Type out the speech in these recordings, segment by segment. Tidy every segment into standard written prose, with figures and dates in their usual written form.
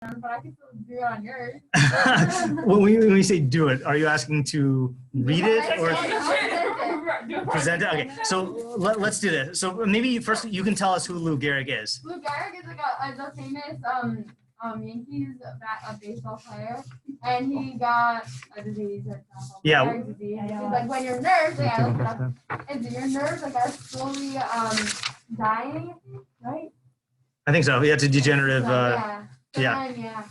but I can still do it on yours. When you say do it, are you asking to read it or present it? Okay, so let's do this. So maybe first you can tell us who Lou Gehrig is. Lou Gehrig is like a famous Yankees baseball player, and he got a disease. Yeah. Disease. It's like when your nerves, your nerves like are slowly dying, right? I think so. Yeah, it's a degenerative. Yeah.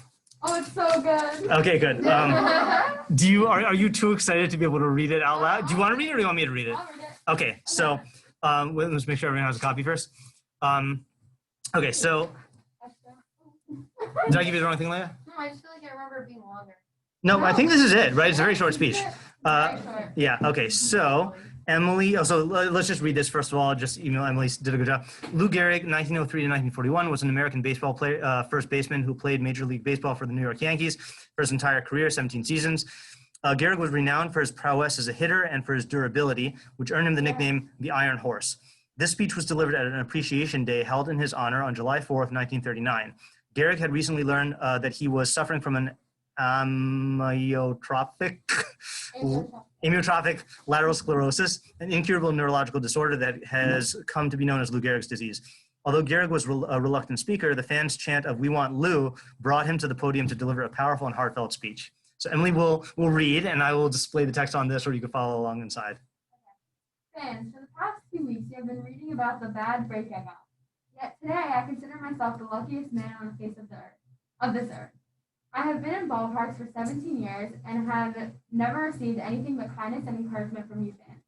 Oh, it's so good. Okay, good. Are you too excited to be able to read it out loud? Do you want to read it or do you want me to read it? I'll read it. Okay, so let's make sure everyone has a copy first. Okay, so did I give you the wrong thing, Leia? No, I just feel like I remember it being longer. No, I think this is it, right? It's a very short speech. Very short. Yeah, okay, so Emily, so let's just read this first of all, just email Emily, did a good job. Lou Gehrig, 1903 to 1941, was an American baseball player, first baseman who played Major League Baseball for the New York Yankees for his entire career, 17 seasons. Gehrig was renowned for his prowess as a hitter and for his durability, which earned him the nickname the Iron Horse. This speech was delivered at an appreciation day held in his honor on July 4th, 1939. Gehrig had recently learned that he was suffering from an amyotrophic lateral sclerosis, an incurable neurological disorder that has come to be known as Lou Gehrig's disease. Although Gehrig was a reluctant speaker, the fans' chant of "We want Lou" brought him to the podium to deliver a powerful and heartfelt speech. So Emily will read, and I will display the text on this, or you can follow along inside. Fans, for the past 2 weeks, you have been reading about the bad break I got. Yet today, I consider myself the luckiest man on the face of this earth. I have been in ballparks for 17 years and have never received anything but kindness and encouragement from you fans.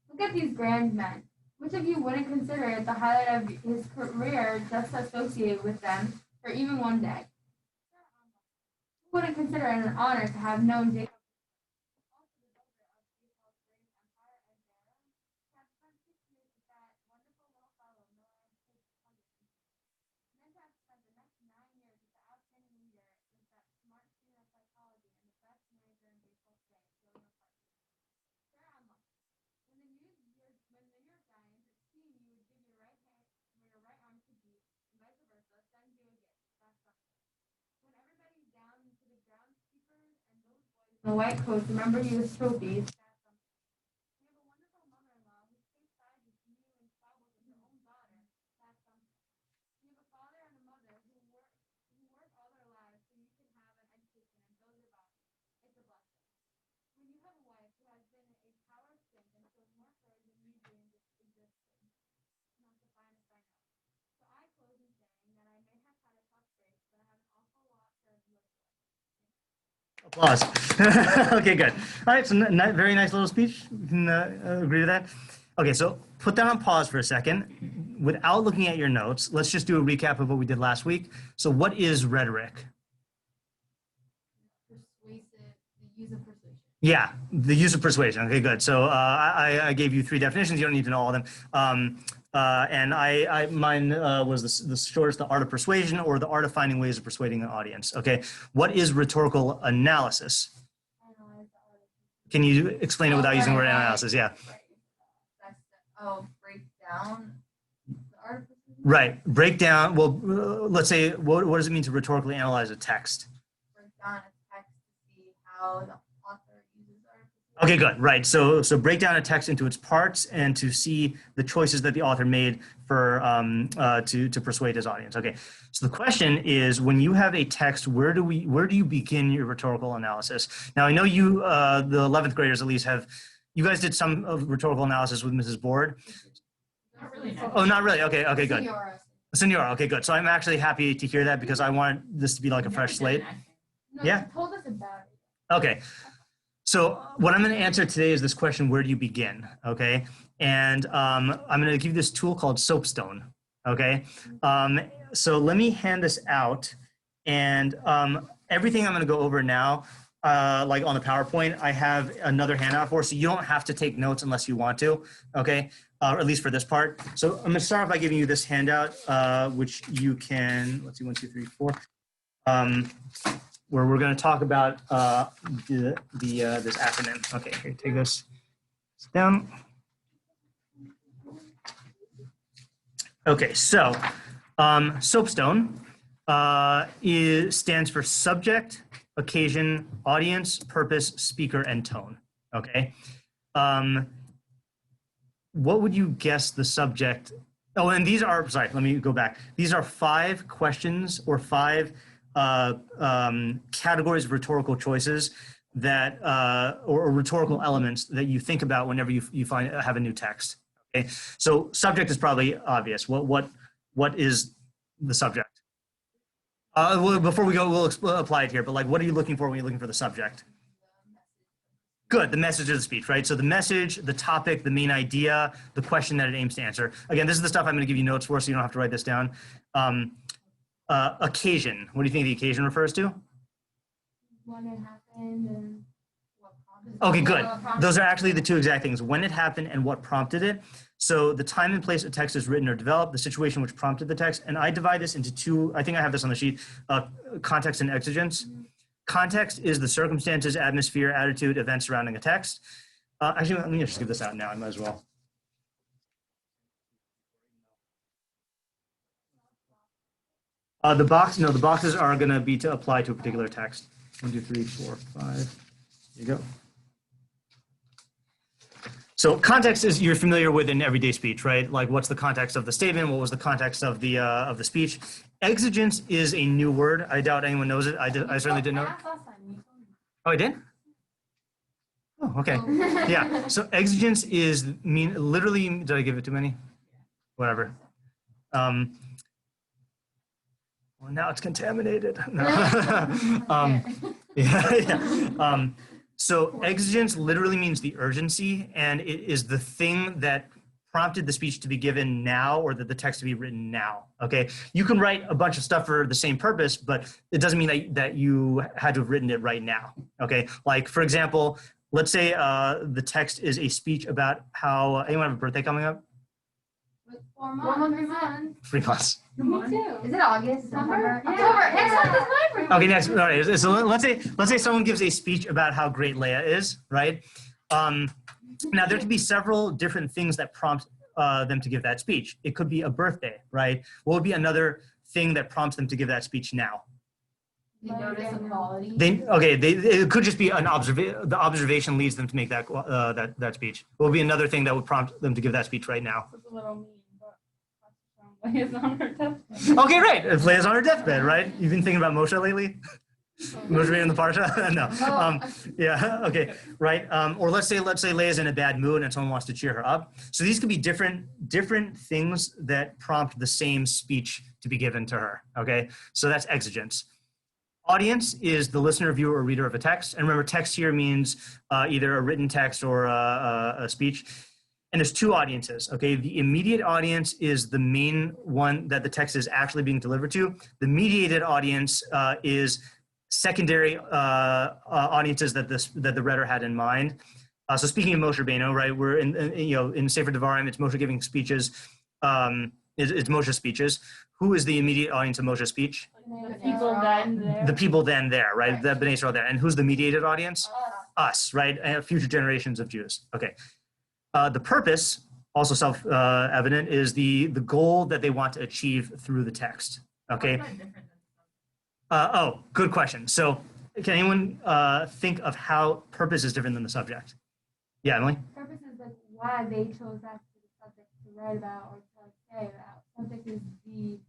Look at these grand men. Which of you wouldn't consider it the highlight of his career just to associate with them for even one day? Who wouldn't consider it an honor to have known Jacob? The white coats remember you as trophies. You have a wonderful mother-in-law who takes sides with you and squabbles with her own daughter. That's something. You have a father and a mother who work all their lives so you can have an education and build your body. It's a blessing. When you have a wife who has been a power strength and shows more courage than you do in this existence, not the finest I know. So I close in saying that I may have had a tough break, but I have an awful lot to live for. Applause. Okay, good. All right, so very nice little speech. You can agree to that. Okay, so put that on pause for a second. Without looking at your notes, let's just do a recap of what we did last week. So what is rhetoric? Persuasive, the use of persuasion. Yeah, the use of persuasion. Okay, good. So I gave you 3 definitions. You don't need to know all of them. And mine was the shortest, the art of persuasion, or the art of finding ways of persuading an audience. Okay, what is rhetorical analysis? Can you explain it without using the word analysis? Yeah. Break down the art of persuasion? Right, break down. Well, let's say, what does it mean to rhetorically analyze a text? Break down a text to see how the author uses art of persuasion. Okay, good. Right. So break down a text into its parts and to see the choices that the author made for to persuade his audience. Okay. So the question is, when you have a text, where do you begin your rhetorical analysis? Now, I know you, the 11th graders at least, you guys did some of rhetorical analysis with Mrs. Board. Not really. Oh, not really. Okay. Okay, good. Senora. Okay, good. So I'm actually happy to hear that because I want this to be like a fresh slate. No, Yeah. you told us about it. Okay. So what I'm going to answer today is this question: where do you begin? Okay, and I'm going to give you this tool called SOAPStone. Okay, so let me hand this out, and everything I'm going to go over now, like on the PowerPoint, I have another handout for, so you don't have to take notes unless you want to. Okay, or at least for this part. So I'm going to start off by giving you this handout, which you can. Let's see, 1, 2, 3, 4. Where we're going to talk about this acronym. Okay, here, take this down. Okay, so SOAPStone stands for subject, occasion, audience, purpose, speaker, and tone. Okay. What would you guess the subject? Oh, and these are, sorry, let me go back. These are 5 questions or 5 categories of rhetorical choices that, or rhetorical elements that you think about whenever you have a new text. Okay. So subject is probably obvious. What is the subject? Well, before we go, we'll apply it here, but like, what are you looking for when you're looking for the subject? Good, the message of the speech, right? So the message, the topic, the main idea, the question that it aims to answer. Again, this is the stuff I'm gonna give you notes for, so you don't have to write this down. Occasion, what do you think the occasion refers to? When it happened and what prompted it. Okay, good. Those are actually the 2 exact things, when it happened and what prompted it. So the time and place a text is written or developed, the situation which prompted the text, and I divide this into 2, I think I have this on the sheet, context and exigence. Context is the circumstances, atmosphere, attitude, events surrounding a text. Actually, let me just give this out now, I might as well. The boxes are gonna be to apply to a particular text. 1, 2, 3, 4, 5, there you go. So context is you're familiar with in everyday speech, right? Like what's the context of the statement? What was the context of the speech? Exigence is a new word. I doubt anyone knows it. I certainly didn't know it. Oh, I did? Oh, okay. Yeah. So exigence is literally. Did I give it too many? Whatever. Well, now it's contaminated. No. Yeah. So exigence literally means the urgency, and it is the thing that prompted the speech to be given now, or that the text to be written now. Okay, you can write a bunch of stuff for the same purpose, but it doesn't mean that you had to have written it right now. Okay, like for example, let's say the text is a speech about how anyone have a birthday coming up? 4 months. 3 months. Me too. Is it August? September? Yeah. October. Next month is my birthday. Okay, next. All right. So let's say someone gives a speech about how great Leia is, right? Now there could be several different things that prompt them to give that speech. It could be a birthday, right? What would be another thing that prompts them to give that speech now? You notice the quality. It could just be an observation. The observation leads them to make that that speech. What would be another thing that would prompt them to give that speech right now? It's a little mean, but Leia's on her deathbed. Okay, right. If Leia's on her deathbed, right? You've been thinking about Moshe lately? Moshe being in the parsha? No. Yeah. Okay. Right. Or let's say Leia's in a bad mood and someone wants to cheer her up. So these could be different things that prompt the same speech to be given to her. Okay. So that's exigence. Audience is the listener, viewer, or reader of a text. And remember, text here means either a written text or a speech. And there's 2 audiences, okay? The immediate audience is the main one that the text is actually being delivered to. The mediated audience is secondary audiences that the reader had in mind. So speaking of Moshe Rabbeinu, right? We're in Sefer Devarim, it's Moshe giving speeches. It's Moshe's speeches. Who is the immediate audience of Moshe's speech? The people then there. The people then there, right? The Bnei Israel there. And who's the mediated audience? Us, right? And future generations of Jews. Okay. The purpose, also self-evident, is the goal that they want to achieve through the text. Okay. Oh, good question. So can anyone think of how purpose is different than the subject? Yeah, Emily? Purpose is like why they chose that to the subject to write about or to say about. Subject is the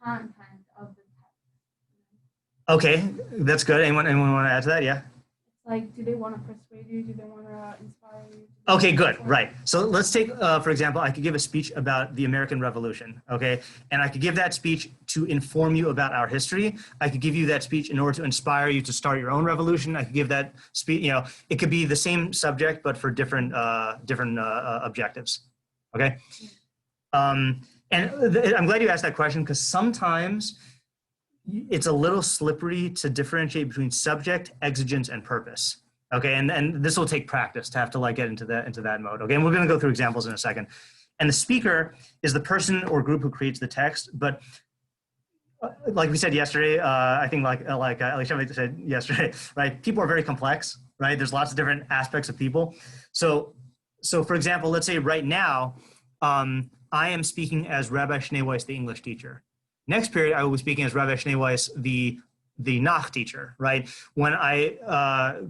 content of the text. Okay, that's good. Anyone want to add to that? Yeah. It's like, do they want to persuade you? Do they want to inspire you? Okay, good. Right. So let's take, for example, I could give a speech about the American Revolution, okay? And I could give that speech to inform you about our history. I could give you that speech in order to inspire you to start your own revolution. I could give that speech, it could be the same subject, but for different objectives, okay? And I'm glad you asked that question because sometimes it's a little slippery to differentiate between subject, exigence, and purpose. Okay, and this will take practice to have to get into that mode. Okay, and we're going to go through examples in a second. And the speaker is the person or group who creates the text. But like we said yesterday, I think like Alicia said yesterday, right? People are very complex, right? There's lots of different aspects of people. So for example, let's say right now, I am speaking as Rabbi Schneeweiss, the English teacher. Next period, I will be speaking as Rabbi Schneeweiss, the Nach teacher, right? When I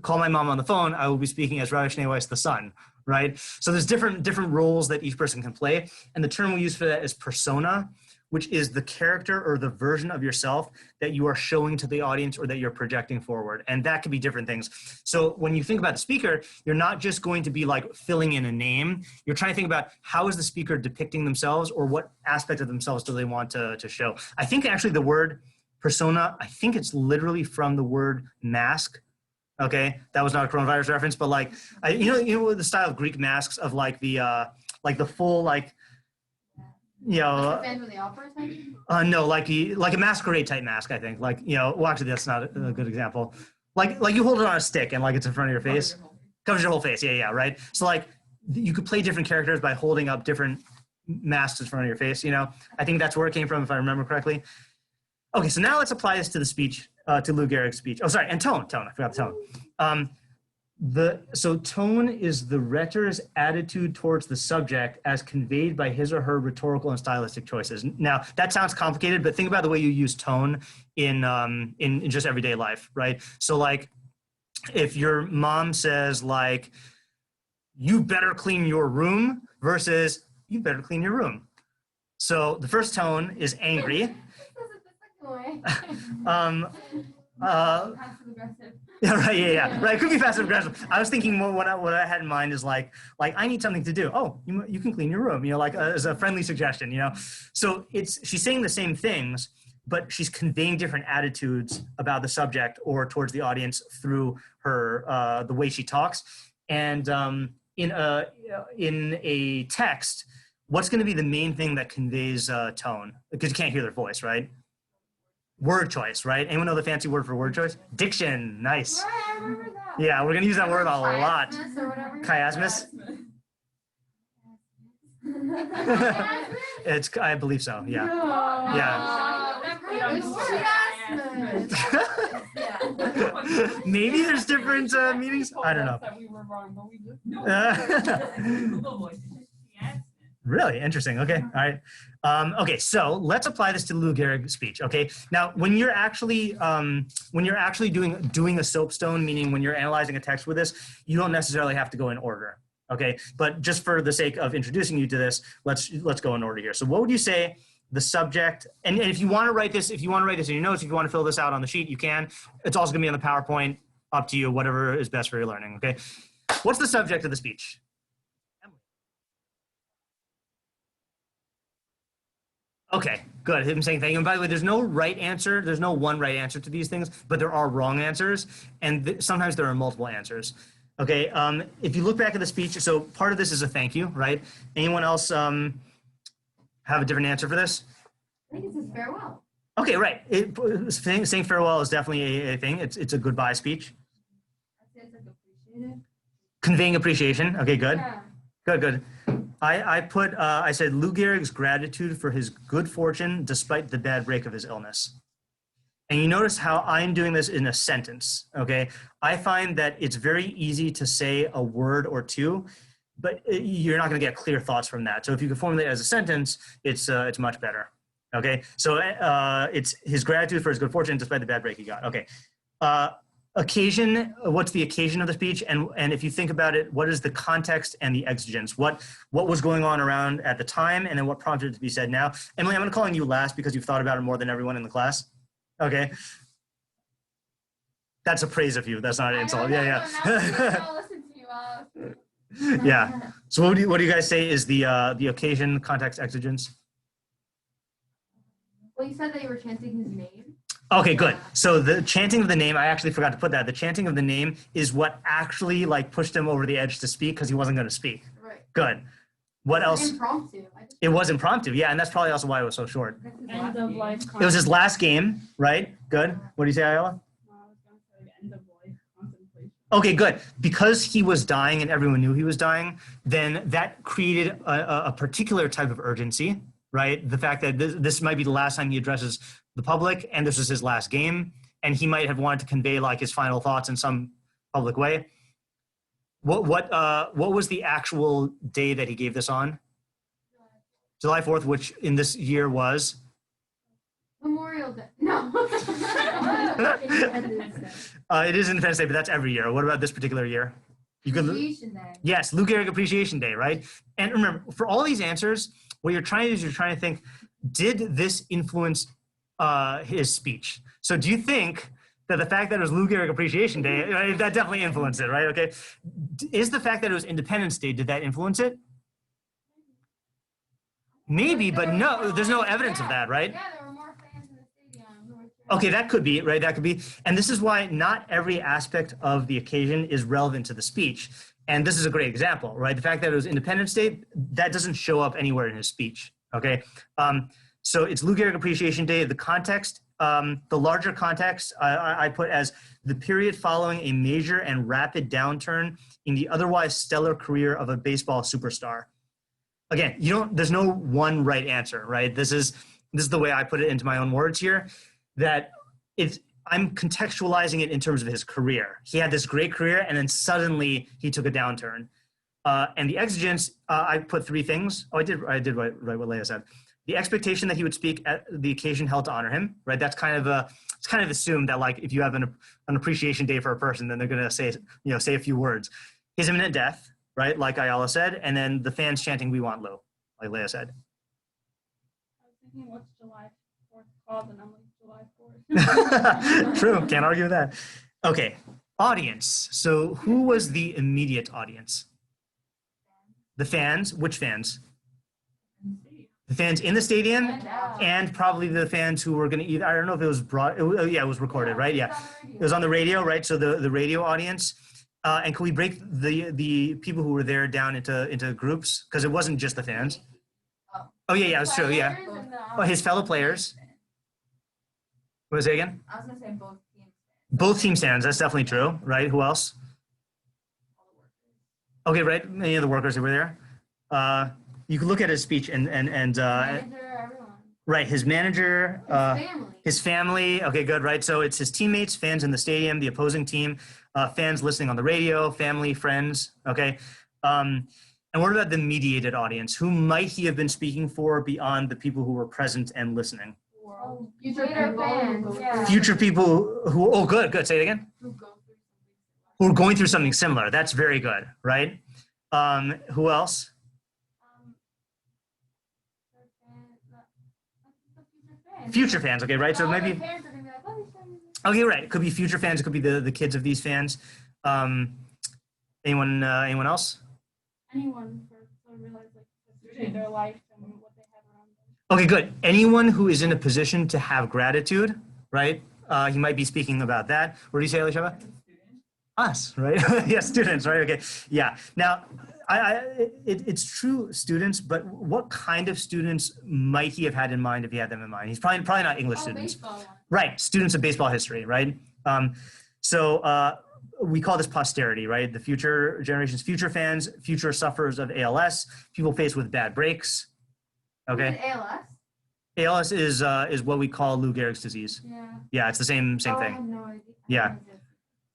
call my mom on the phone, I will be speaking as Rabbi Schneeweiss, the son, right? So there's different roles that each person can play. And the term we use for that is persona, which is the character or the version of yourself that you are showing to the audience or that you're projecting forward. And that could be different things. So when you think about the speaker, you're not just going to be like filling in a name. You're trying to think about how is the speaker depicting themselves, or what aspect of themselves do they want to show. I think actually the word persona, I think it's literally from the word mask. Okay, that was not a coronavirus reference, but like, you know the style of Greek masks of like the full like, you know, Like a Phantom of the Opera type? no, like a masquerade type mask, I think. Like, you know, well, actually, that's not a good example. Like you hold it on a stick and like it's in front of your face. Covers your whole face. Yeah, right. So like you could play different characters by holding up different masks in front of your face. You know, I think that's where it came from, if I remember correctly. Okay, so now let's apply this to the speech, to Lou Gehrig's speech. Oh, sorry, and tone. I forgot the tone. So tone is the rhetoric's attitude towards the subject as conveyed by his or her rhetorical and stylistic choices. Now, that sounds complicated, but think about the way you use tone in just everyday life, right? So like, if your mom says like, you better clean your room versus you better clean your room. So the first tone is angry. Passive aggressive. Yeah, right. Yeah. Right. It could be passive aggressive. I was thinking more what I had in mind is like I need something to do. Oh, you can clean your room. You know, like as a friendly suggestion. You know, so she's saying the same things, but she's conveying different attitudes about the subject or towards the audience through her the way she talks. And in a text, what's going to be the main thing that conveys tone? Because you can't hear their voice, right? Word choice, right? Anyone know the fancy word for word choice? Diction. Nice. Right, I remember that. Yeah, we're gonna use that word a lot. Chiasmus or whatever. Chiasmus? I believe so. Yeah. Yeah. Maybe there's different meanings. I don't know. We were wrong, but we just Really interesting. Okay. All right. Okay. So let's apply this to Lou Gehrig's speech. Okay. Now, when you're actually doing a soapstone, meaning when you're analyzing a text with this, you don't necessarily have to go in order. Okay. But just for the sake of introducing you to this, let's go in order here. So what would you say the subject, and if you want to write this in your notes, if you want to fill this out on the sheet, you can. It's also going to be on the PowerPoint. Up to you, whatever is best for your learning. Okay. What's the subject of the speech? Okay, good. Him saying thank you. And by the way, there's no right answer. There's no one right answer to these things, but there are wrong answers. And sometimes there are multiple answers. Okay, if you look back at the speech, so part of this is a thank you, right? Anyone else have a different answer for this? I think it says farewell. Okay, right. Saying farewell is definitely a thing. It's a goodbye speech. I say it's like appreciated. Conveying appreciation. Okay, good. Yeah. Good. I said Lou Gehrig's gratitude for his good fortune despite the bad break of his illness. And you notice how I'm doing this in a sentence, okay? I find that it's very easy to say a word or two, but you're not gonna get clear thoughts from that. So if you can formulate it as a sentence, it's much better, okay? So it's his gratitude for his good fortune despite the bad break he got, okay. Occasion, what's the occasion of the speech? And if you think about it, what is the context and the exigence? What was going on around at the time, and then what prompted it to be said now? Emily, I'm gonna call on you last because you've thought about it more than everyone in the class. Okay. That's a praise of you. That's not an insult. Yeah. Listen to you. Yeah. So what do you guys say is the occasion, context, exigence? Well, you said that you were chanting his name. Okay, good. So the chanting of the name, I actually forgot to put that. The chanting of the name is what actually like pushed him over the edge to speak because he wasn't going to speak. Right. Good. What else? Impromptu. It was impromptu, yeah, and that's probably also why it was so short. End of life. It was his last game, right? Good. What do you say, Ayala? End of life contemplation. Okay, good. Because he was dying and everyone knew he was dying, then that created a particular type of urgency, right? The fact that this might be the last time he addresses the public, and this was his last game, and he might have wanted to convey like his final thoughts in some public way. What was the actual day that he gave this on? July 4th, which in this year was Memorial Day. No. It is Independence Day, but that's every year. What about this particular year? You could. Appreciation Day. Yes, Lou Gehrig Appreciation Day, right? And remember, for all these answers, what you're trying to do is you're trying to think, did this influence his speech? So do you think that the fact that it was Lou Gehrig Appreciation Day, right, that definitely influenced it, right? Okay. Is the fact that it was Independence Day, did that influence it? Maybe, but no, there's no evidence of that, right? Yeah, there were more fans in the stadium. Okay, that could be, right? That could be. And this is why not every aspect of the occasion is relevant to the speech. And this is a great example, right? The fact that it was Independence Day, that doesn't show up anywhere in his speech, okay? So it's Lou Gehrig Appreciation Day. The context, the larger context, I put as the period following a major and rapid downturn in the otherwise stellar career of a baseball superstar. Again, there's no one right answer, right? This is the way I put it into my own words here, that I'm contextualizing it in terms of his career. He had this great career and then suddenly he took a downturn. And the exigence, I put three things. Oh, I did write what Leah said. The expectation that he would speak at the occasion held to honor him, right? That's it's kind of assumed that like if you have an appreciation day for a person, then they're gonna say a few words. His imminent death, right? Like Ayala said, and then the fans chanting, "We want Lou," like Leah said. I was thinking, what's July 4th called? And I'm like, July 4th. True, can't argue with that. Okay, audience. So who was the immediate audience? The fans. Which fans? The fans in the stadium, and probably the fans who were going to either, I don't know if it was it was recorded, right? Yeah, it was on the radio, right? So the radio audience. And can we break the people who were there down into groups? Because it wasn't just the fans. Oh yeah, it's true, yeah. Oh, his fellow players. What was it again? I was gonna say both teams. Both team stands, that's definitely true, right? Who else? Okay, right, any of the workers who were there. You can look at his speech and Manager, everyone. right, his manager, Family. his family. Okay, good, right? So it's his teammates, fans in the stadium, the opposing team, fans listening on the radio, family, friends. Okay. And what about the mediated audience? Who might he have been speaking for beyond the people who were present and listening? Future fans. Yeah. Future people who, oh, good, say it again. Who are going through something similar. That's very good, right? Who else? Future fans, okay, right? So maybe, okay, right. It could be future fans. It could be the kids of these fans. Anyone else? Anyone to realize like their life and what they have around them. Okay, good. Anyone who is in a position to have gratitude, right? He might be speaking about that. What do you say, Elisheva? Us, right? Yeah, students, right? Okay, yeah. Now, it's true, students, but what kind of students might he have had in mind if he had them in mind? He's probably not English students. Right, students of baseball history, right? So we call this posterity, right? The future generations, future fans, future sufferers of ALS, people faced with bad breaks. Okay. ALS? ALS is what we call Lou Gehrig's disease. Yeah. Yeah, it's the same I thing. have no idea. Yeah.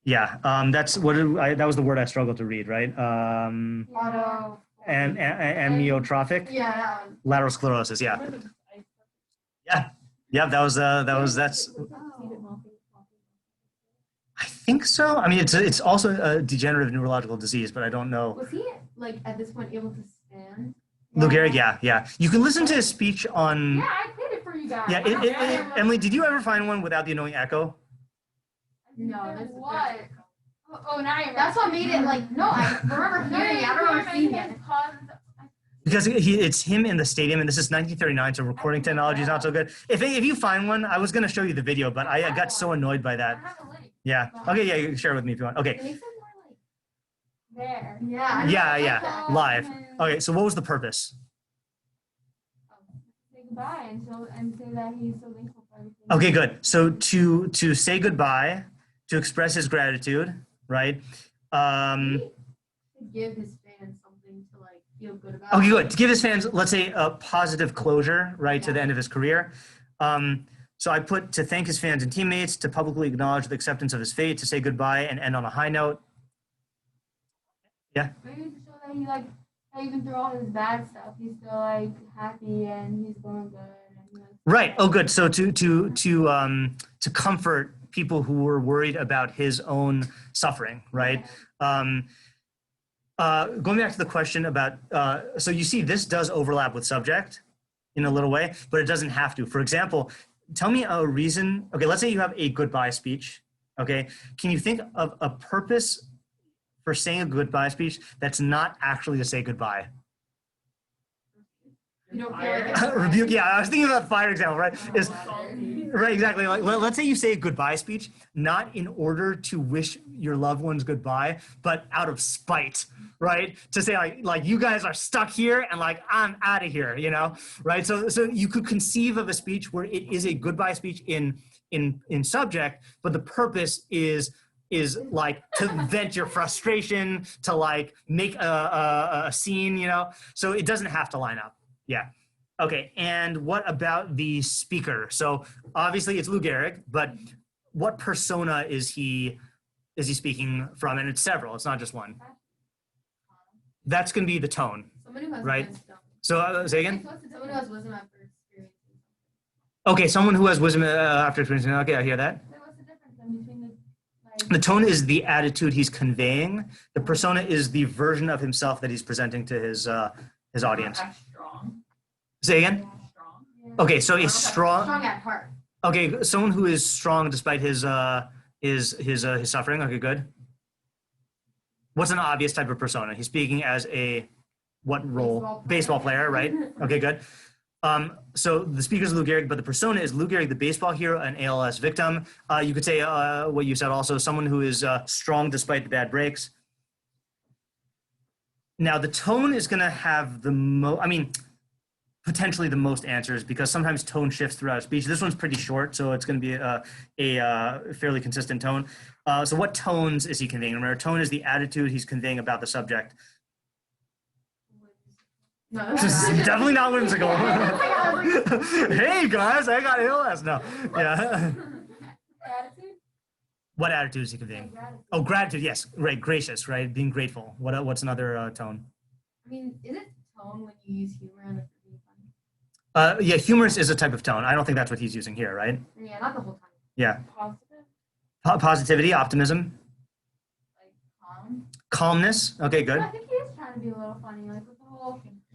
Yeah, that's what that was the word I struggled to read, right? Auto. Amyotrophic Yeah. lateral sclerosis. Yeah, yeah. That's. I think so. I mean, it's also a degenerative neurological disease, but I don't know. Was he like at this point able to stand? Lou Gehrig, yeah. You can listen to his speech on. Yeah, I played it for you guys. Yeah, Emily, did you ever find one without the annoying echo? No, that's What? Oh, now you're. That's what made it like. No, I remember hearing it. I don't remember seeing it. Because it's him in the stadium, and this is 1939, so recording technology is not so good. If you find one, I was going to show you the video, but I got so annoyed by I that. have a link. Yeah. Okay, yeah, you can share it with me if you want. Okay. It makes it more like There. yeah. Yeah, live. Okay, so what was the purpose? Say goodbye and say that he's so thankful for everything. Okay, good. So to say goodbye, to express his gratitude, right? To give his fans something to like feel good about. Okay, good. To give his fans, let's say, a positive closure, right, to the end of his career. So I put to thank his fans and teammates, to publicly acknowledge the acceptance of his fate, to say goodbye and end on a high note. Yeah. Maybe to show that he like, that even through all his bad stuff, he's still like happy and he's going good and he likes Right. Oh, good. So to comfort people who were worried about his own suffering, right? Going back to the question about, so you see, this does overlap with subject in a little way, but it doesn't have to. For example, tell me a reason. Okay, let's say you have a goodbye speech. Okay, can you think of a purpose for saying a goodbye speech that's not actually to say goodbye? You don't feel like it's Rebuke. Yeah, I was thinking about the fire example, right? Is right. right, exactly. Like, let's say you say a goodbye speech, not in order to wish your loved ones goodbye, but out of spite, right? To say like you guys are stuck here and like I'm out of here, you know, right? So you could conceive of a speech where it is a goodbye speech in subject, but the purpose is like to vent your frustration, to like make a scene, you know. So it doesn't have to line up. Yeah. Okay, and what about the speaker? So obviously it's Lou Gehrig, but what persona is he speaking from? And it's several, it's not just one. That's gonna be the tone, Someone who has right? wisdom. So say again? Someone who has wisdom after experiencing. Okay, someone who has wisdom after experiencing, okay, I hear that. Wait, what's the difference then between the like? The tone is the attitude he's conveying. The persona is the version of himself that he's presenting to his audience. Strong. Say again? Strong. Okay, so he's strong. Strong at heart. Okay, someone who is strong despite his suffering. Okay, good. What's an obvious type of persona? He's speaking as a what role? Baseball player, right? Okay, good. So the speaker is Lou Gehrig, but the persona is Lou Gehrig, the baseball hero, an ALS victim. You could say what you said also, someone who is strong despite the bad breaks. Now the tone is going to have the most. I mean, potentially the most answers because sometimes tone shifts throughout a speech. This one's pretty short, so it's going to be a fairly consistent tone. So what tones is he conveying? Remember, tone is the attitude he's conveying about the subject. No, This is definitely not whimsical. Hey guys, I got ALS. No, yeah. Attitude? What attitude is he conveying? Oh, gratitude. Yes, right. Gracious, right? Being grateful. What's another tone? I mean, is it tone when you use humor and if you're being funny? Yeah, humorous is a type of tone. I don't think that's what he's using here, right? Yeah, not the whole time. Yeah. Positive. Positivity, optimism, Like calm. calmness. Okay, good. I think he is trying to be a little funny, like with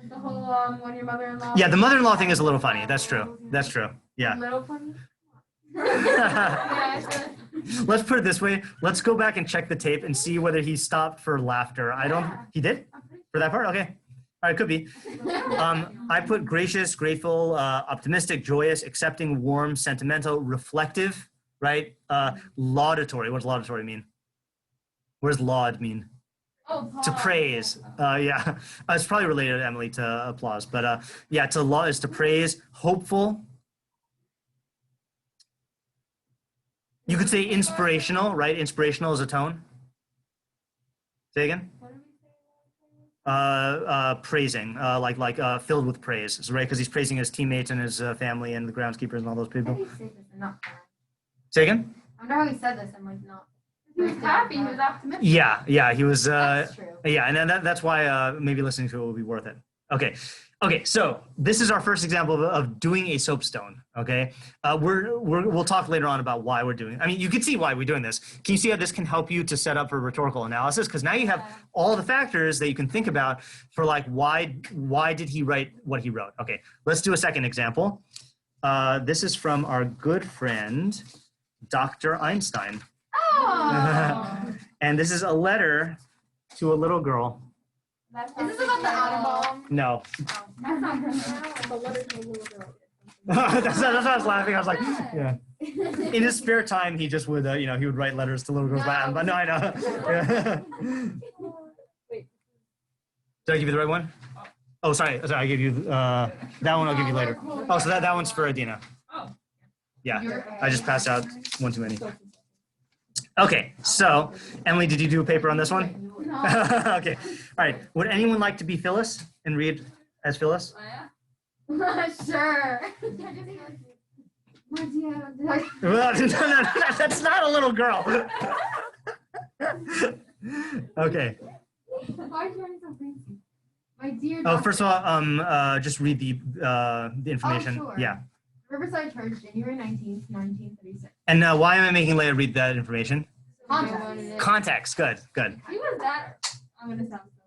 the whole when your mother-in-law. Yeah, the mother-in-law thing is a little funny. That's true. That's true. Yeah. A little funny. Let's Yeah, put it this way. Let's go back and check the tape and see whether he stopped for laughter. I don't. He did for that part. Okay. All right, could be. I put gracious, grateful, optimistic, joyous, accepting, warm, sentimental, reflective. Right. Laudatory. What does laudatory mean? What does laud mean? Oh, To praise. Yeah. It's probably related, Emily, to applause. But yeah, to laud is to praise. Hopeful. You could say inspirational, right? Inspirational is a tone. Say again. Praising, like filled with praise, so, right? Because he's praising his teammates and his family and the groundskeepers and all those How people. did he say this and not cry? Say again. I wonder how he said this and like not. He was happy. He was optimistic. Yeah, he was. That's true. Yeah, and then that's why maybe listening to it will be worth it. Okay. So this is our first example of doing a soapstone. Okay, we'll talk later on about why we're doing. I mean, you can see why we're doing this. Can you see how this can help you to set up for rhetorical analysis? Because now you have all the factors that you can think about for like why did he write what he wrote? Okay, let's do a second example. This is from our good friend, Dr. Einstein. Oh. And this is a letter to a little girl. That's Is this about the atom bomb? No. That's not good. The letter to a little girl. that's why I was laughing. I was like, yeah. In his spare time, he just would, he would write letters to little girls. No. But no, I know. Yeah. Wait. Did I give you the right one? Oh, sorry. I gave you that one. I'll give you later. Oh, so that one's for Adina. Oh. Yeah, I just passed out one too many. Okay, so Emily, did you do a paper on this one? No. Okay. All right. Would anyone like to be Phyllis and read as Phyllis? Sure. Well, no, that's not a little girl. Okay. Why are you doing so fancy? My dear. Oh, first of all, just read the information. Oh, sure. Yeah. Riverside Church, January 19th, 1936. And why am I making Leah read that information? Context. Context. Good. Good. He was that. I'm gonna sound so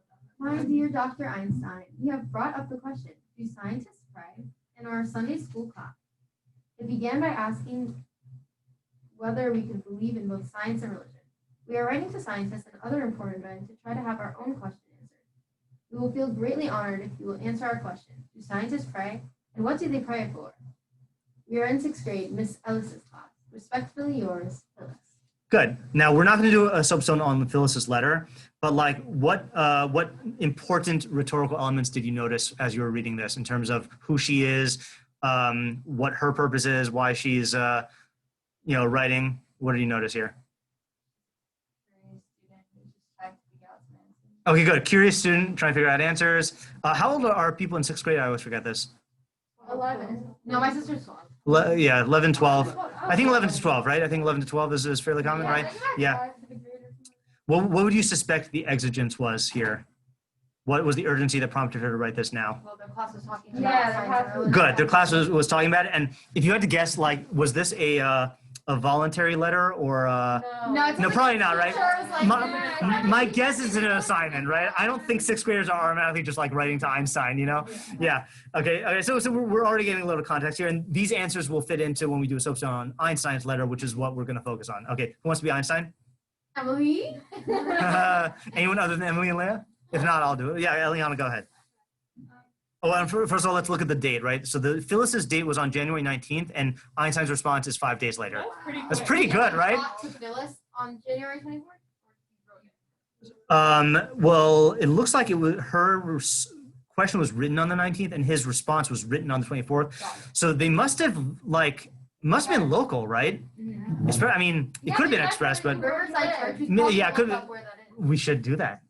dumb. My dear Dr. Einstein, you have brought up the question, do scientists pray? In our Sunday school class. It began by asking whether we could believe in both science and religion. We are writing to scientists and other important men to try to have our own question answered. We will feel greatly honored if you will answer our question. Do scientists pray? And what do they pray for? We are in 6th grade, Miss Ellis's class. Respectfully yours, Phyllis. Good. Now we're not going to do a soapstone on Phyllis's letter, but like what important rhetorical elements did you notice as you were reading this in terms of who she is, what her purpose is, why she's writing? What did you notice here? Okay, good. Curious student trying to figure out answers. How old are people in 6th grade? I always forget this. 11. No, my sister's 12. 11, 12. I think 11 to 12, right? I think 11 to 12 is fairly common, right? Yeah. What would you suspect the exigence was here? What was the urgency that prompted her to write this now? Well, their class was talking Yeah, about their science class and was- religion. Good. Their class was talking about it. And if you had to guess, like, was this a voluntary letter or no, probably not, right? My guess is an assignment, right? I don't think 6th graders are automatically just like writing to Einstein, you know? Yeah. Okay. So we're already getting a little context here, and these answers will fit into when we do a soapstone on Einstein's letter, which is what we're going to focus on. Okay. Who wants to be Einstein? Emily? Anyone other than Emily and Leah? If not, I'll do it. Yeah, Eliana, go ahead. Oh, and first of all, let's look at the date, right? So the Phyllis's date was on January 19th, and Einstein's response is 5 days later. That's pretty good, right? To Phyllis on January 24th? Well, it looks like it was question was written on the 19th, and his response was written on the 24th. So they must have been local, right? I mean, it could have been express, but Riverside Church. We Yeah, should yeah, probably could- look up where that is. we should do that.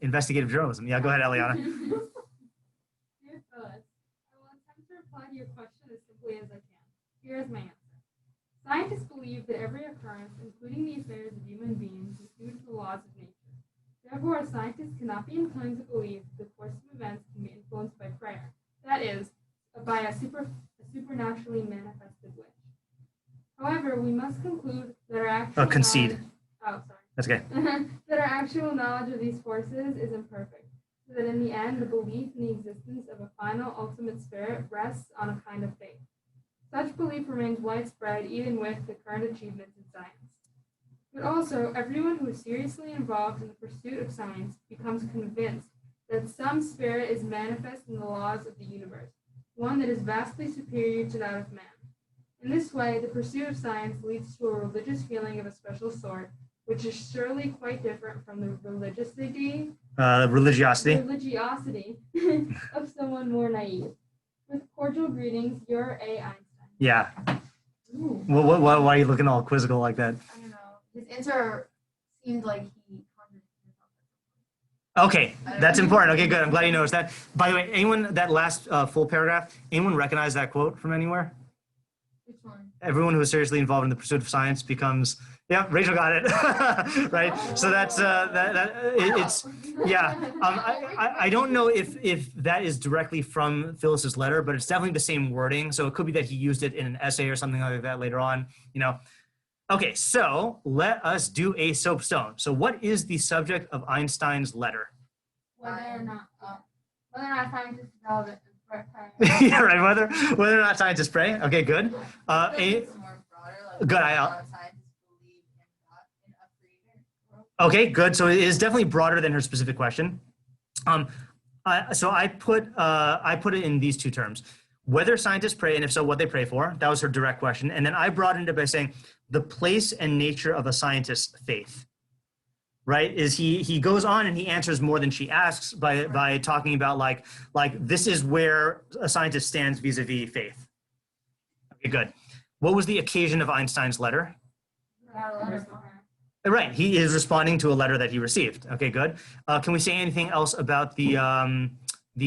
Investigative journalism. Yeah, go ahead, Eliana. Dear Phyllis, I will attempt to reply to your question as simply as I can. Here is my answer. Scientists believe that every occurrence, including the affairs of human beings, is due to the laws of nature. Therefore, scientists cannot be inclined to believe that the course of events can be influenced by prayer, that is, by a supernaturally manifested wish. However, we must conclude that our actual Concede. That's okay. that our actual knowledge of these forces is imperfect, so that in the end, the belief in the existence of a final ultimate spirit rests on a kind of faith. Such belief remains widespread even with the current achievements in science. But also, everyone who is seriously involved in the pursuit of science becomes convinced that some spirit is manifest in the laws of the universe, one that is vastly superior to that of man. In this way, the pursuit of science leads to a religious feeling of a special sort, which is surely quite different from the religiosity of someone more naive. With cordial greetings, your A. Einstein. Yeah. Why are you looking all quizzical like that? I don't know. His answer seemed like he contradicted himself. Okay, that's important. Okay, good. I'm glad you noticed that. By the way, anyone, that last full paragraph, anyone recognize that quote from anywhere? Which one? Everyone who is seriously involved in the pursuit of science becomes, yeah, Rachel got it, right? So that's, it's, yeah. I don't know if that is directly from Phyllis's letter, but it's definitely the same wording. So it could be that he used it in an essay or something like that later on, you know. Okay, so let us do a soapstone. So what is the subject of Einstein's letter? Whether or not scientists develop it. Yeah, right. Whether or not scientists pray. Okay, good. It's more broader, like Good. scientists believe in God, in a creator world. Okay, good. So it is definitely broader than her specific question. So I put it in these two terms: whether scientists pray, and if so, what they pray for. That was her direct question. And then I broadened it by saying the place and nature of a scientist's faith. Right? Is he goes on and he answers more than she asks by talking about like this is where a scientist stands vis-a-vis faith. Okay, good. What was the occasion of Einstein's letter? Right, he is responding to a letter that he received. Okay, good. Can we say anything else about the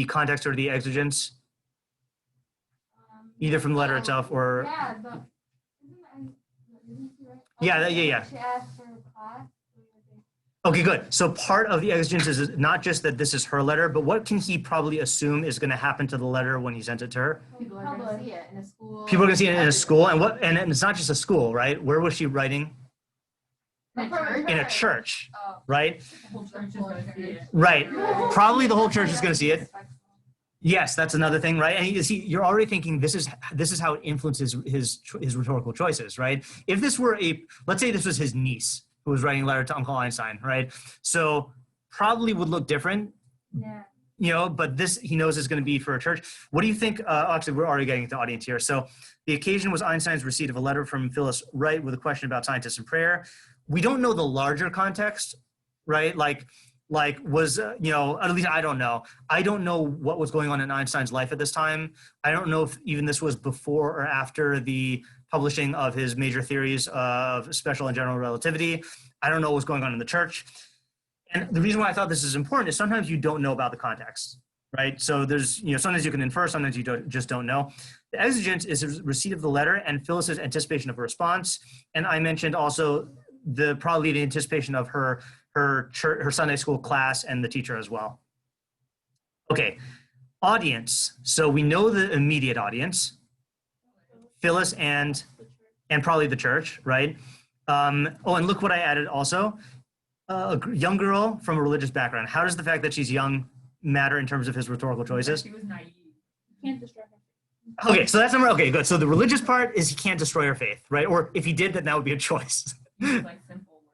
context or the exigence, either from the letter itself or? Yeah, but isn't that, Yeah, okay, yeah. She asked for a class. Okay, good. So part of the exigence is not just that this is her letter, but what can he probably assume is going to happen to the letter when he sends it to her? People are going to see it in a school. People are going to see it in a school, and it's not just a school, right? Where was she writing? In a church. In a church, Oh. right? The whole church is going to see it. Right. Probably the whole church is going to see it. Yes, that's another thing, right? And you see, you're already thinking this is how it influences his rhetorical choices, right? If this were let's say this was his niece who was writing a letter to Uncle Einstein, right? So probably would look different, Yeah. but this he knows is going to be for a church. What do you think? Actually, we're already getting to the audience here. So the occasion was Einstein's receipt of a letter from Phyllis Wright with a question about scientists and prayer. We don't know the larger context, right? Like was, at least I don't know. I don't know what was going on in Einstein's life at this time. I don't know if even this was before or after the publishing of his major theories of special and general relativity. I don't know what was going on in the church. And the reason why I thought this is important is sometimes you don't know about the context, right? So there's, sometimes you can infer, sometimes you just don't know. The exigence is the receipt of the letter and Phyllis's anticipation of a response. And I mentioned also probably the anticipation of her church, her Sunday school class and the teacher as well. Okay, audience. So we know the immediate audience, Phyllis and probably the church, right? And look what I added also. A young girl from a religious background. How does the fact that she's young matter in terms of his rhetorical choices? She was naive. You can't destroy her. Okay, so that's number, okay, good. So the religious part is he can't destroy her faith, right? Or if he did, then that would be a choice. Like simple words.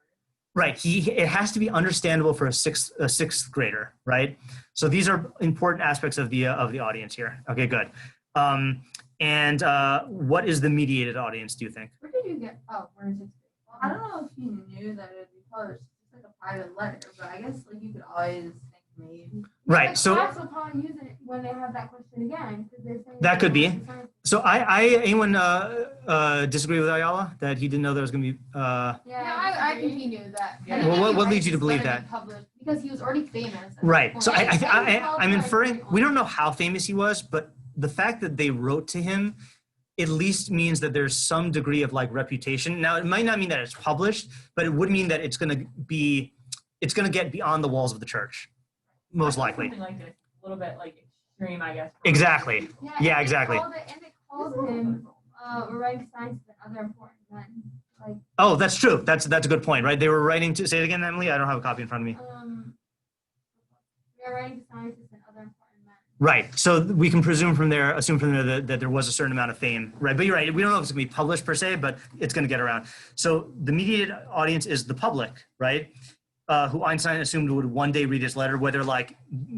Right, it has to be understandable for a sixth grader, right? So these are important aspects of the audience here. Okay, good. And what is the mediated audience, do you think? Where did you get? Oh, we're in 6th grade. Well, I don't know if he knew that it would be published. It's like a private letter, but I guess like you could always think maybe. Right, Like, so class will probably use it when they have that question again, because they're saying That could be. science. so anyone disagree with Ayala that he didn't know there was going to be? Yeah, I think he knew that. Yeah. I think Well, he what knew leads you to it's believe gonna be that? published because he was already famous. at that Right. point. So I'm It's inferring, very we don't know how famous he was, but the fact that they wrote to him at least means that there's some degree of like reputation. Now, it might not mean that it's published, but it would mean that it's going to get beyond the walls of the church, most likely. Something like this, a little bit like extreme, I guess. Exactly. Yeah, and exactly. They called him writing science and other important men. Like, Oh, that's true. That's a good point, right? They were writing to, say it again, Emily. I don't have a copy in front of me. they're writing scientists and other important men. Right. So we can assume from there that there was a certain amount of fame, right? But you're right. We don't know if it's going to be published per se, but it's going to get around. So the mediated audience is the public, right? Who Einstein assumed would one day read his letter, whether like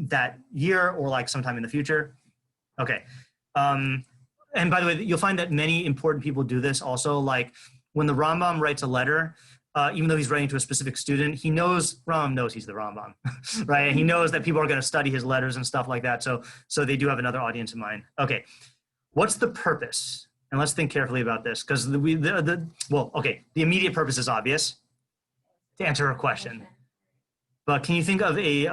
that year or like sometime in the future. Okay. And by the way, you'll find that many important people do this also. Like when the Rambam writes a letter, even though he's writing to a specific student, Rambam knows he's the Rambam, right? And he knows that people are going to study his letters and stuff like that. So they do have another audience in mind. Okay, what's the purpose? And let's think carefully about this, because the immediate purpose is obvious, to answer her question. But can you think of a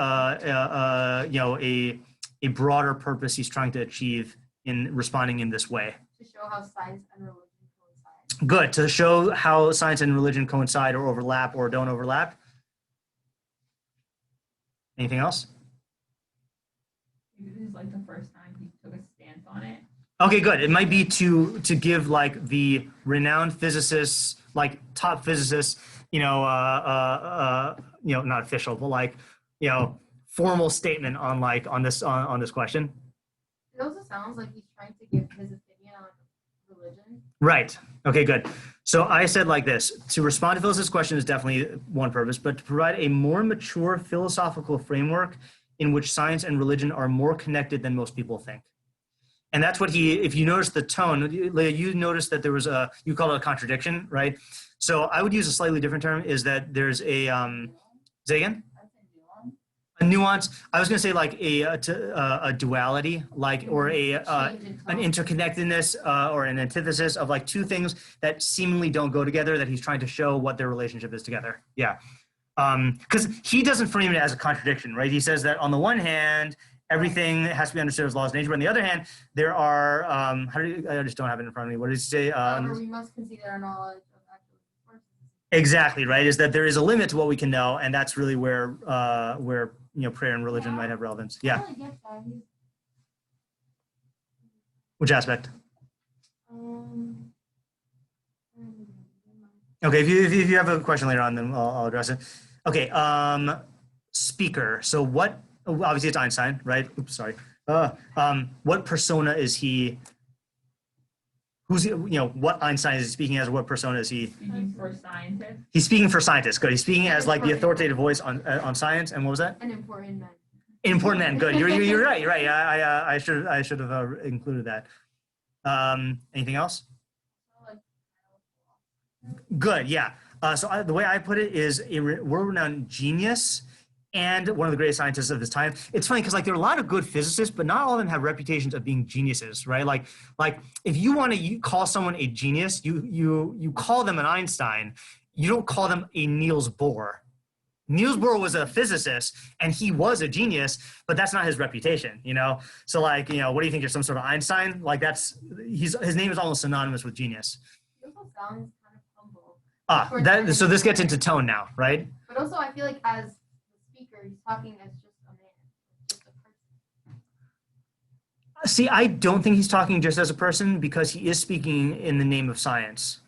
broader purpose he's trying to achieve in responding in this way? To show how science and religion coincide. Good, to show how science and religion coincide or overlap or don't overlap. Anything else? Maybe this is like the first time he took a stance on it. Okay, good. It might be to give like the renowned physicists, like top physicists, not official, but like, formal statement on this question. It also sounds like he's trying to give his opinion on religion. Right. Okay, good. So I said like this, to respond to Phyllis's question is definitely one purpose, but to provide a more mature philosophical framework in which science and religion are more connected than most people think. And that's what if you notice the tone, you notice that there was you call it a contradiction, right? So I would use a slightly different term, is that there's a, say again? A nuance. I was going to say like a duality, like, or an interconnectedness or an antithesis of like two things that seemingly don't go together, that he's trying to show what their relationship is together. Yeah. Because he doesn't frame it as a contradiction, right? He says that on the one hand, everything has to be understood as laws of nature, but on the other hand, there are, I just don't have it in front of me. What did he say? However, we must concede that our knowledge of actual forces is Exactly, right? Is that there is a limit to what we can know, and that's really where prayer and religion might have relevance. Yeah. I get that. Which aspect? Um, Okay, if you have a question later on, then I'll address it. Okay, speaker. So what? Obviously, it's Einstein, right? Oops, sorry. What persona is he? Who's what Einstein is he speaking as? What persona is he? Speaking for scientists. He's speaking for scientists. Good. He's speaking as like the authoritative voice on science. And what was that? An important man. Important man. Good. You're right. You're right. I should have included that. Anything else? Good. Yeah. So the way I put it is a world-renowned genius and one of the greatest scientists of his time. It's funny because like there are a lot of good physicists, but not all of them have reputations of being geniuses, right? Like if you want to call someone a genius, you call them an Einstein. You don't call them a Niels Bohr. Niels Bohr was a physicist and he was a genius, but that's not his reputation, So like, what do you think? You're some sort of Einstein? Like his name is almost synonymous with genius. He also sounds kind of humble. So this gets into tone now, right? But also I feel like as the speaker, he's talking as just a man, just a person. See, I don't think he's talking just as a person because he is speaking in the name of science.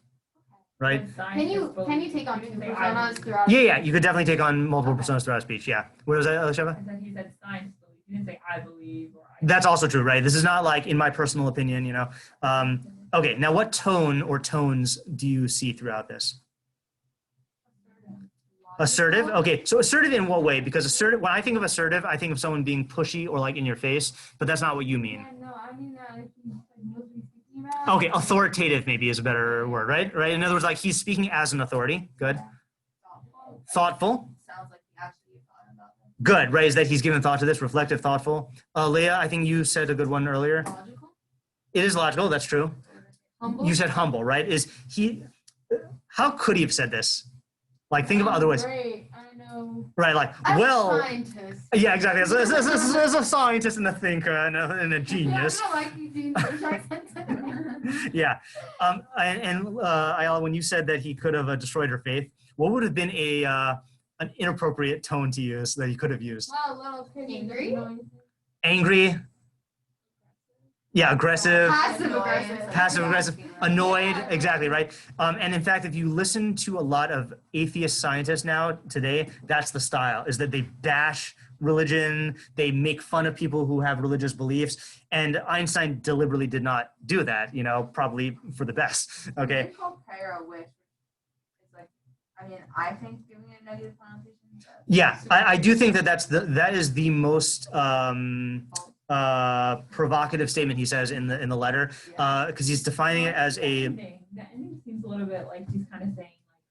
Right? Can you take on two personas throughout? Yeah, you could definitely take on multiple personas throughout speech. Yeah. What was that, Sheva? I said he said science believe. He didn't say I believe or I. That's also true, right? This is not like in my personal opinion, Okay, now what tone or tones do you see throughout this? Assertive? Okay, so assertive in what way? Because assertive, when I think of assertive, I think of someone being pushy or like in your face, but that's not what you mean. Yeah, no, I mean that he knows what he's speaking about. Okay, authoritative maybe is a better word, right? Right. In other words, like he's speaking as an authority. Good. Thoughtful. Sounds like he actually thought about it. Good, right? Is that he's given thought to this, reflective, thoughtful. Leah, I think you said a good one earlier. Logical? It is logical. That's true. Humble? You said humble, right? How could he have said this? Like, think of other ways. Great, I know. Right, like, As well. a scientist. Yeah, exactly. As a scientist and a thinker and a genius. Yeah, I don't like these English accents. Yeah. Ayala, when you said that he could have destroyed her faith, what would have been an inappropriate tone to use that he could have used? Well, little kid. Angry? Angry. Yeah, aggressive. Passive aggressive. Annoyed, exactly, right? And in fact, if you listen to a lot of atheist scientists now today, that's the style, is that they bash religion, they make fun of people who have religious beliefs, and Einstein deliberately did not do that, probably for the best, okay? They call prayer a wish. It's like, I think giving it a negative connotation. Yeah, I do think that is the most provocative statement he says in the letter, because he's defining it as a. The ending seems a little bit like he's kind of saying like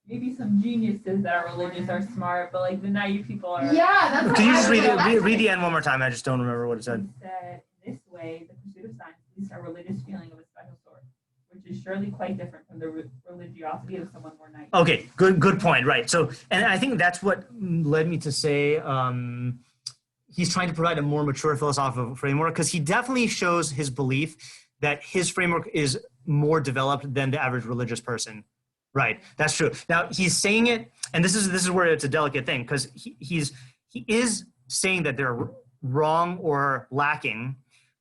maybe some geniuses that are religious are smart, but like the naive people are. Yeah, that's. Could you just read the end one more time? I just don't remember what it said. He said, in this way, the pursuit of science leads to a religious feeling of a special sort, which is surely quite different from the religiosity of someone more naive. Okay, good point. Right. So, and I think that's what led me to say. He's trying to provide a more mature philosophical framework because he definitely shows his belief that his framework is more developed than the average religious person. Right, that's true. Now he's saying it, and this is where it's a delicate thing because he is saying that they're wrong or lacking,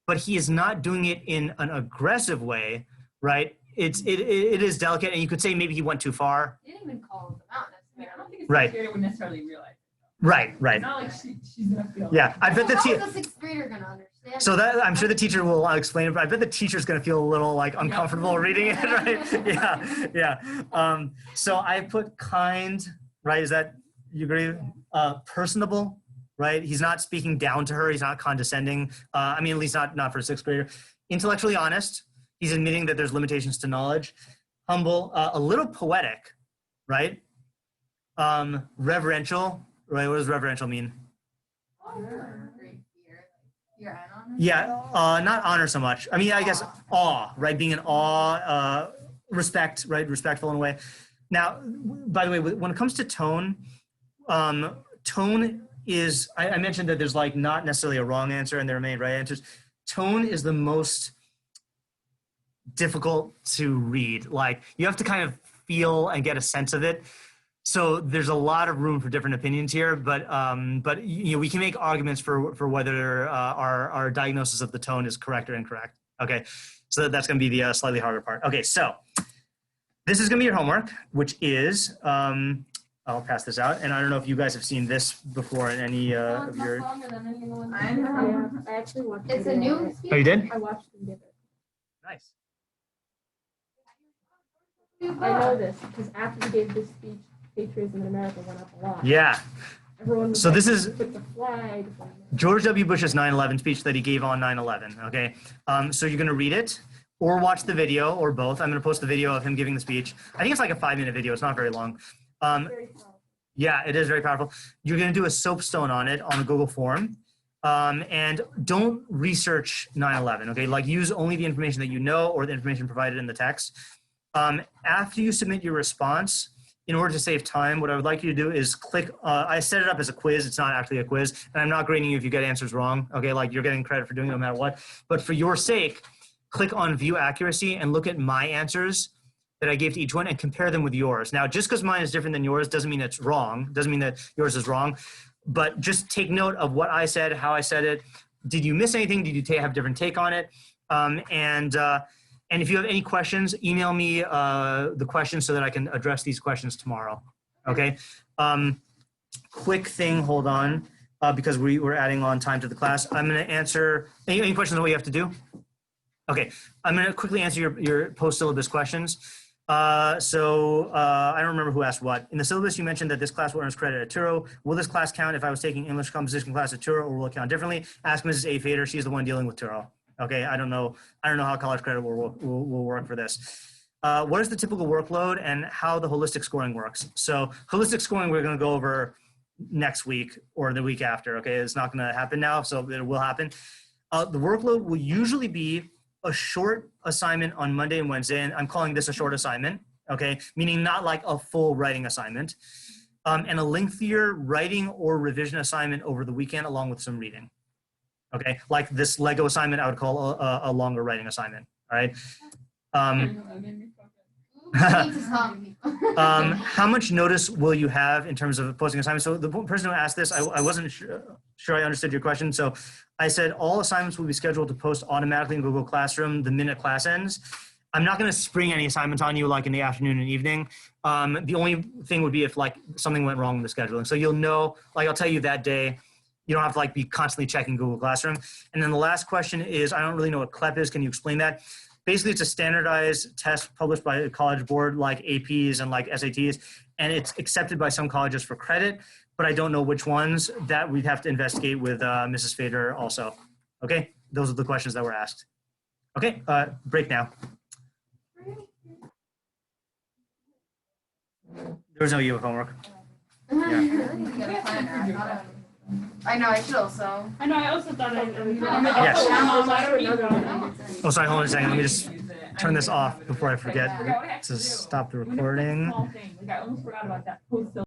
but he is not doing it in an aggressive way. Right, it is delicate, and you could say maybe he went too far. He didn't even call them out necessarily. I don't think it's Right. right. Would necessarily realize. Right. It's not like she's gonna feel. Yeah, I bet How is a sixth grader gonna understand? So that I'm sure the teacher will explain it, but I bet the teacher's going to feel a little like uncomfortable reading it, right? Yeah. So I put kind, right? Is that you agree? Personable, right? He's not speaking down to her. He's not condescending. At least not for a sixth grader. Intellectually honest. He's admitting that there's limitations to knowledge. Humble, a little poetic, right? Reverential, right? What does reverential mean? Great fear. Fear and honor? Yeah, not honor so much. I guess awe, right? Being in awe, respect, right? Respectful in a way. Now, by the way, when it comes to tone, tone is, I mentioned that there's like not necessarily a wrong answer and there are many right answers. Tone is the most difficult to read. Like you have to kind of feel and get a sense of it. So there's a lot of room for different opinions here, but you know, we can make arguments for whether our diagnosis of the tone is correct or incorrect. Okay, so that's going to be the slightly harder part. Okay, so this is going to be your homework, which is I'll pass this out, and I don't know if you guys have seen this before in any of your. I actually watched It's a new speech. Oh, you did? I watched them give it. Nice. I know this because after he gave this speech, patriotism in America went up a lot. Yeah. Everyone was So this like, is put the flag. George W. Bush's 9/11 speech that he gave on 9/11. Okay, so you're going to read it or watch the video or both. I'm going to post the video of him giving the speech. I think it's like a 5-minute video. It's not very long. Very powerful. Yeah, it is very powerful. You're going to do a SOAPStone on it on a Google form. And don't research 9/11, okay? Like use only the information that you know or the information provided in the text. After you submit your response, in order to save time, what I would like you to do is click, I set it up as a quiz. It's not actually a quiz. And I'm not grading you if you get answers wrong, okay? Like you're getting credit for doing it no matter what. But for your sake, click on view accuracy and look at my answers that I gave to each one and compare them with yours. Now, just because mine is different than yours doesn't mean it's wrong. Doesn't mean that yours is wrong. But just take note of what I said, how I said it. Did you miss anything? Did you have a different take on it? And if you have any questions, email me the questions so that I can address these questions tomorrow. Okay. Quick thing, hold on, because we're adding on time to the class. I'm going to answer any questions on what you have to do. Okay, I'm going to quickly answer your post-syllabus questions. I don't remember who asked what. In the syllabus, you mentioned that this class will earn credit at Turo. Will this class count if I was taking English composition class at Turo, or will it count differently? Ask Mrs. A. Fader. She's the one dealing with Turo. Okay, I don't know how college credit will work for this. What is the typical workload and how the holistic scoring works? So holistic scoring, we're going to go over next week or the week after. Okay, it's not going to happen now, so it will happen. The workload will usually be a short assignment on Monday and Wednesday, and I'm calling this a short assignment, okay? Meaning not like a full writing assignment, and a lengthier writing or revision assignment over the weekend along with some reading, okay? Like this Lego assignment, I would call a longer writing assignment, all right? How much notice will you have in terms of posting assignments? So the person who asked this, I wasn't sure I understood your question. So I said all assignments will be scheduled to post automatically in Google Classroom the minute class ends. I'm not going to spring any assignments on you like in the afternoon and evening. The only thing would be if like something went wrong with the scheduling. So you'll know, like I'll tell you that day. You don't have to like be constantly checking Google Classroom. And then the last question is, I don't really know what Clep is. Can you explain that? Basically, it's a standardized test published by a college board like APs and like SATs, and it's accepted by some colleges for credit, but I don't know which ones. That we'd have to investigate with Mrs. Fader also. Okay, those are the questions that were asked. Okay, break now. There was no U of homework. I know, I should also. I know, I also thought Yes. Oh, sorry, hold on a second. Let me just turn this off before I forget to stop the recording. Small thing. Like I almost forgot about that post